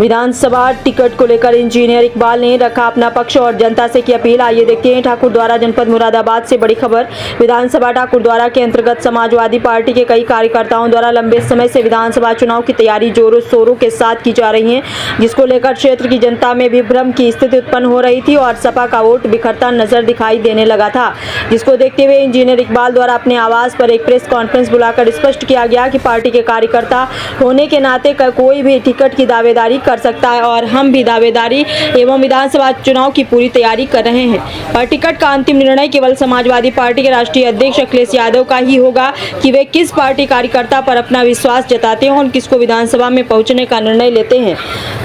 विधानसभा ticket को लेकर engineer Iqbal ने रखा अपना पक्ष और जनता से की अपील। आइए देखते हैं ठाकुर द्वारा जनपद मुरादाबाद से बड़ी खबर। विधानसभा ठाकुर द्वारा के अंतर्गत समाजवादी पार्टी के कई कार्यकर्ताओं द्वारा लंबे समय से विधानसभा चुनाव की तैयारी जोरों शोरों के साथ की जा रही है, जिसको लेकर क्षेत्र की जनता में विभ्रम की स्थिति उत्पन्न हो रही थी और सपा का वोट बिखरता नजर दिखाई देने लगा था, जिसको देखते हुए इंजीनियर इकबाल द्वारा अपने आवास पर एक प्रेस कॉन्फ्रेंस बुलाकर स्पष्ट किया गया कि पार्टी के कार्यकर्ता होने के नाते कोई भी टिकट की दावेदारी कर सकता है और हम भी दावेदारी एवं विधानसभा चुनाव की पूरी तैयारी कर रहे हैं, पर टिकट का अंतिम निर्णय केवल समाजवादी पार्टी के राष्ट्रीय अध्यक्ष अखिलेश यादव का ही होगा कि वे किस पार्टी कार्यकर्ता पर अपना विश्वास जताते हैं और किसको विधानसभा में पहुंचने का निर्णय लेते हैं।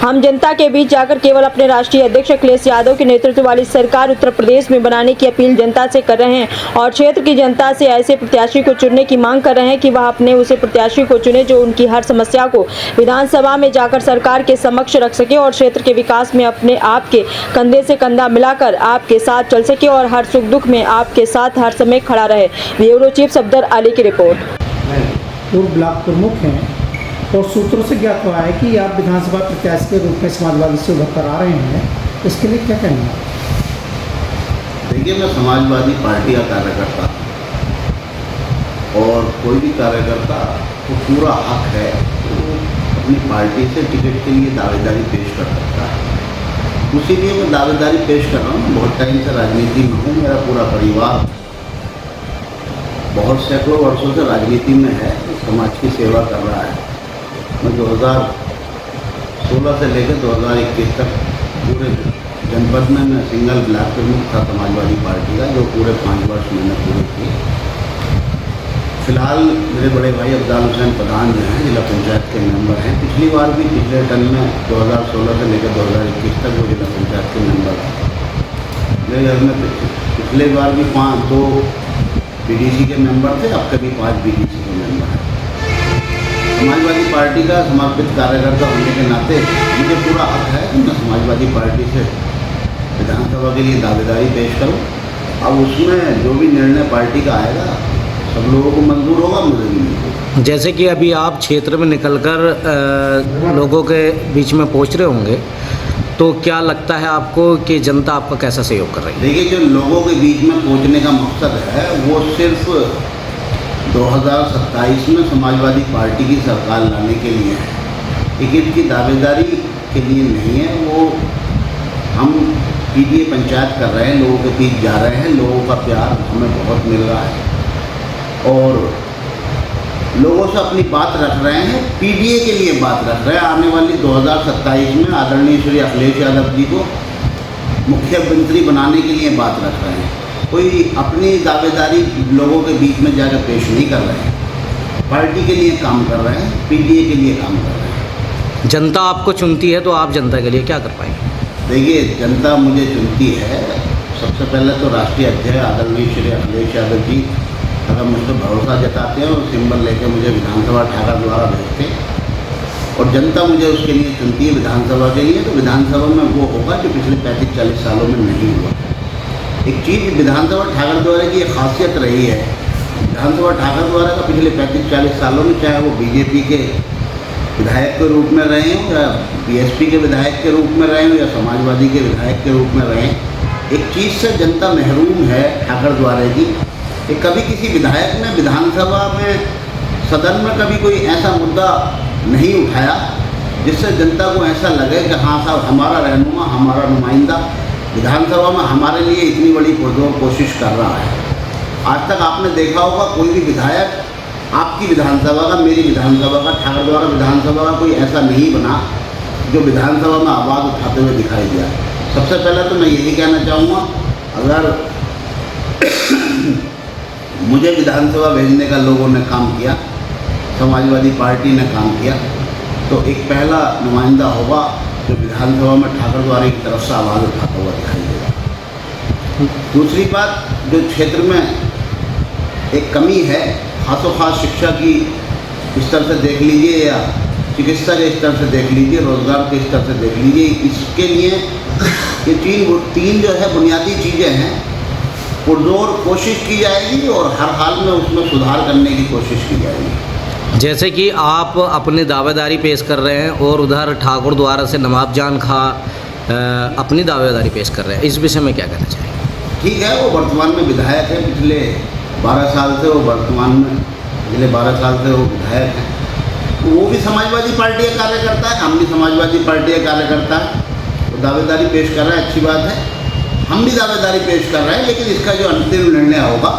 हम जनता के बीच जाकर केवल अपने राष्ट्रीय अध्यक्ष अखिलेश यादव के नेतृत्व वाली सरकार उत्तर प्रदेश में बनाने की अपील जनता से कर रहे हैं और क्षेत्र की जनता से ऐसे प्रत्याशी को चुनने की मांग कर रहे हैं कि वह अपने उसे प्रत्याशी को चुने जो उनकी हर समस्या को विधानसभा में जाकर सरकार के समक्ष रख सके और क्षेत्र के विकास में अपने आप के कंधे से कंधा मिलाकर आपके साथ चल सके और हर सुख दुख में आपके साथ हर समय खड़ा रहे। ब्यूरो चीफ सफदर अली की रिपोर्ट। पूर्व ब्लॉक प्रमुख हैं और सूत्रों से ज्ञात हुआ है कि आप विधानसभा प्रत्याशी के रूप में समाजवादी से उभर कर आ रहे हैं, इसके लिए क्या कहना है? देखिए, मैं समाजवादी पार्टी का कार्यकर्ता और कोई भी कार्यकर्ता को पूरा हक है तो अपनी पार्टी से टिकट के लिए दावेदारी पेश कर सकता है। उसी लिए मैं दावेदारी पेश कर रहा हूँ। बहुत टाइम से राजनीति में हूँ, मेरा पूरा परिवार बहुत सैकड़ों वर्षों से राजनीति में है, समाज की सेवा कर रहा है। मैं 2016 से लेकर 2021 तक पूरे जनपद में मैं सिंगल ब्लॉक प्रमुख था समाजवादी पार्टी का, जो पूरे 5 वर्ष मैंने पूरे किए। फिलहाल मेरे बड़े भाई अब्दाल हुसैन प्रधान जो हैं जिला पंचायत के मेंबर हैं। पिछली बार भी पिछले टर्म में 2016 से लेकर 2021 तक वो जिला पंचायत के मेंबर हैं। मेरे घर में पिछले बार भी 2 बीडीसी के मेंबर थे, अब कभी 5 बीडीसी के मेंबर हैं। समाजवादी पार्टी का समर्पित कार्यकर्ता होने के नाते मुझे पूरा हक है कि मैं समाजवादी पार्टी से विधानसभा के लिए दावेदारी पेश करूं। अब उसमें जो भी निर्णय पार्टी का आएगा सब लोगों को मंजूर होगा, मुझे भी नहीं। जैसे कि अभी आप क्षेत्र में निकलकर लोगों के बीच में पहुंच रहे होंगे, तो क्या लगता है आपको कि जनता आपका कैसा सहयोग कर रही है? देखिए, जो लोगों के बीच में पहुंचने का मकसद है वो सिर्फ 2027 में समाजवादी पार्टी की सरकार लाने के लिए है, टिकट की दावेदारी के लिए नहीं है। वो हम पीडीए पंचायत कर रहे हैं, लोगों के बीच जा रहे हैं, लोगों का प्यार हमें बहुत मिल रहा है और लोगों से अपनी बात रख रहे हैं, पीडीए के लिए बात रख रहे हैं। आने वाली 2027 में आदरणीय श्री अखिलेश यादव जी को मुख्यमंत्री बनाने के लिए बात रख रहे हैं। कोई अपनी दावेदारी लोगों के बीच में जाकर पेश नहीं कर रहे हैं, पार्टी के लिए काम कर रहे हैं, पीडीए के लिए काम कर रहे हैं। जनता आपको चुनती है तो आप जनता के लिए क्या कर पाएंगे? देखिए, जनता मुझे चुनती है, सबसे पहले तो राष्ट्रीय अध्यक्ष आदरणीय श्री अखिलेश यादव जी अगर मुझ पर भरोसा जताते हैं और सिंबल लेकर मुझे विधानसभा ठाकर द्वारा भेजते हैं और जनता मुझे उसके लिए चुनती है विधानसभा के लिए, तो विधानसभा में वो होगा जो पिछले 35-40 सालों में नहीं हुआ। एक चीज़ विधानसभा ठाकर द्वारा की एक खासियत रही है, विधानसभा ठाकर द्वारा का पिछले 35-40 सालों में, चाहे वो बीजेपी के विधायक के रूप में रहे हों या बीएसपी के विधायक के रूप में रहे हों या समाजवादी के विधायक के रूप में रहे, एक चीज़ से जनता महरूम है ठाकर द्वारा की कि कभी किसी विधायक ने विधानसभा में सदन में कभी कोई ऐसा मुद्दा नहीं उठाया जिससे जनता को ऐसा लगे कि हाँ साहब, हमारा रहनुमा, हमारा नुमाइंदा विधानसभा में हमारे लिए इतनी बड़ी पुरजोर कोशिश कर रहा है। आज तक आपने देखा होगा कोई भी विधायक आपकी विधानसभा का, मेरी विधानसभा का, ठाकर द्वारा विधानसभा का कोई ऐसा नहीं बना जो विधानसभा में आवाज़ उठाते हुए दिखाई दिया। सबसे पहले तो मैं यही कहना चाहूँगा, अगर मुझे विधानसभा भेजने का लोगों ने काम किया, समाजवादी पार्टी ने काम किया, तो एक पहला नुमाइंदा होगा जो विधानसभा में ठाकर द्वारा की तरफ से आवाज़ उठाता हुआ दिखाई देगा। दूसरी बात, जो क्षेत्र में एक कमी है, खासो खास शिक्षा की स्तर से देख लीजिए या चिकित्सा के स्तर से देख लीजिए, रोजगार के स्तर से देख लीजिए, इसके लिए ये तीन जो है बुनियादी चीज़ें हैं, पुरजोर कोशिश की जाएगी और हर हाल में उसमें सुधार करने की कोशिश की जाएगी। जैसे कि आप अपनी दावेदारी पेश कर रहे हैं और उधर ठाकुर द्वारा से नवाब जान खां अपनी दावेदारी पेश कर रहे हैं, इस विषय में क्या कहना चाहिए? ठीक है, वो वर्तमान में विधायक है, पिछले 12 साल से वो वर्तमान में पिछले 12 साल से वो विधायक हैं। वो भी समाजवादी पार्टी का कार्यकर्ता है, हम भी समाजवादी पार्टी का कार्यकर्ता है। वो दावेदारी पेश कर रहा है, अच्छी बात है, हम भी दावेदारी पेश कर रहे हैं। लेकिन इसका जो अंतिम निर्णय होगा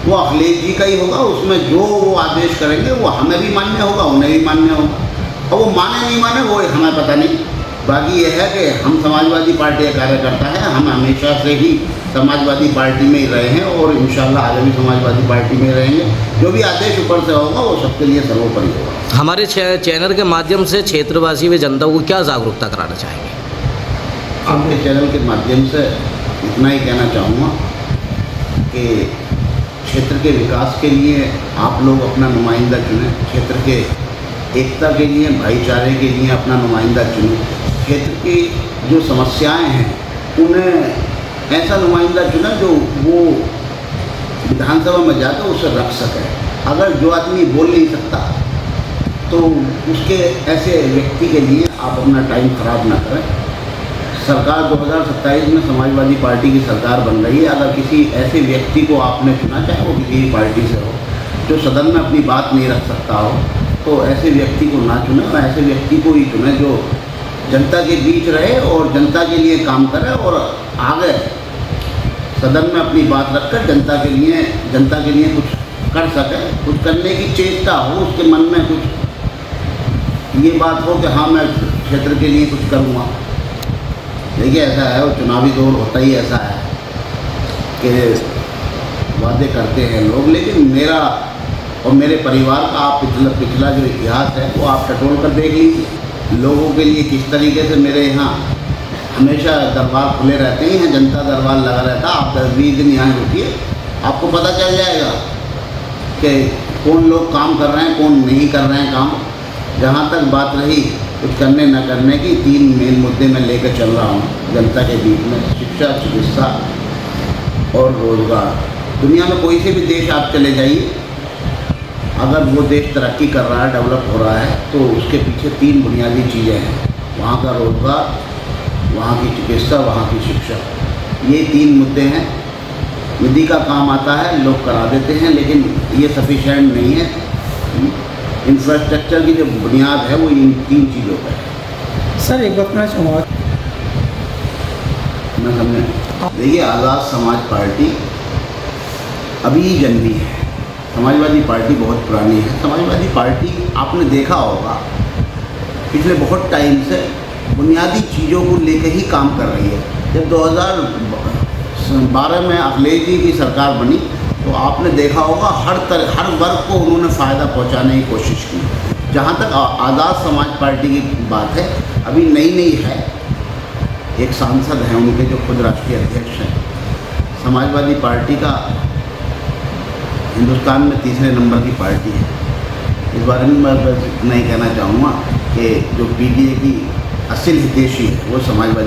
वो अखिलेश जी का ही होगा। उसमें जो वो आदेश करेंगे वो हमें भी मान्य होगा, उन्हें भी मान्य होगा। और वो माने नहीं माने वो हमें पता नहीं। बाकी ये है कि हम समाजवादी पार्टी का कार्यकर्ता है, हम हमेशा से ही समाजवादी पार्टी में ही रहे हैं और इंशाल्लाह आगे भी समाजवादी पार्टी में रहेंगे। जो भी आदेश ऊपर से होगा वो सबके लिए सर्वोपरि होगा। हमारे चैनल के माध्यम से क्षेत्रवासी व जनता को क्या जागरूकता कराना चाहेंगे? आपके चैनल के माध्यम से इतना ही कहना चाहूँगा कि क्षेत्र के विकास के लिए आप लोग अपना नुमाइंदा चुनें, क्षेत्र के एकता के लिए, भाईचारे के लिए अपना नुमाइंदा चुनें। क्षेत्र की जो समस्याएं हैं उन्हें ऐसा नुमाइंदा चुनें जो वो विधानसभा में जाकर उसे रख सके। अगर जो आदमी बोल नहीं सकता तो उसके ऐसे व्यक्ति के लिए आप अपना टाइम खराब ना करें। सरकार 2027 में समाजवादी पार्टी की सरकार बन रही है। अगर किसी ऐसे व्यक्ति को आपने चुना, चाहे वो किसी भी पार्टी से हो, जो सदन में अपनी बात नहीं रख सकता हो, तो ऐसे व्यक्ति को ना चुने और ऐसे व्यक्ति को ही चुने जो जनता के बीच रहे और जनता के लिए काम करे और आगे सदन में अपनी बात रखकर जनता के लिए कुछ कर सके, कुछ करने की चेष्टा हो, उसके मन में कुछ ये बात हो कि हाँ मैं क्षेत्र के लिए कुछ करूँगा। देखिए ऐसा है, वो चुनावी दौर होता ही ऐसा है कि वादे करते हैं लोग, लेकिन मेरा और मेरे परिवार का आप पिछला जो इतिहास है वो आप टटोल कर देख लीजिए। लोगों के लिए किस तरीके से मेरे यहाँ हमेशा दरबार खुले रहते हैं, जनता दरबार लगा रहता है। आप 10-20 दिन यहाँ रुकिए, आपको पता चल जाएगा कि कौन लोग काम कर रहे हैं, कौन नहीं कर रहे हैं काम। जहाँ तक बात रही कुछ करने न करने की, 3 मेन मुद्दे मैं लेकर चल रहा हूँ जनता के बीच में: शिक्षा, चिकित्सा और रोजगार। दुनिया में कोई से भी देश आप चले जाइए, अगर वो देश तरक्की कर रहा है, डेवलप हो रहा है, तो उसके पीछे 3 बुनियादी चीज़ें हैं: वहाँ का रोजगार, वहाँ की चिकित्सा, वहाँ की शिक्षा। ये 3 मुद्दे हैं। निधि का काम आता है, लोग करा देते हैं, लेकिन ये सफिशिएंट नहीं है। इंफ्रास्ट्रक्चर की जो बुनियाद है वो इन 3 चीज़ों पर है। सर एक बात मैं चाहूँगा, मैं समझे, देखिए आज़ाद समाज पार्टी अभी जन्मी है। समाजवादी पार्टी बहुत पुरानी है। समाजवादी पार्टी आपने देखा होगा पिछले बहुत टाइम से बुनियादी चीज़ों को लेकर ही काम कर रही है। जब 2012 में अखिलेश जी की सरकार बनी तो आपने देखा होगा हर वर्ग को उन्होंने फ़ायदा पहुंचाने की कोशिश की। जहां तक आज़ाद समाज पार्टी की बात है, अभी नई है। एक सांसद हैं उनके जो खुद राष्ट्रीय अध्यक्ष हैं। समाजवादी पार्टी का हिंदुस्तान में 3रे नंबर की पार्टी है। इस बारे में मैं बस इतना ही कहना चाहूँगा कि जो पीडीए की असल हितैषी है वो समाजवादी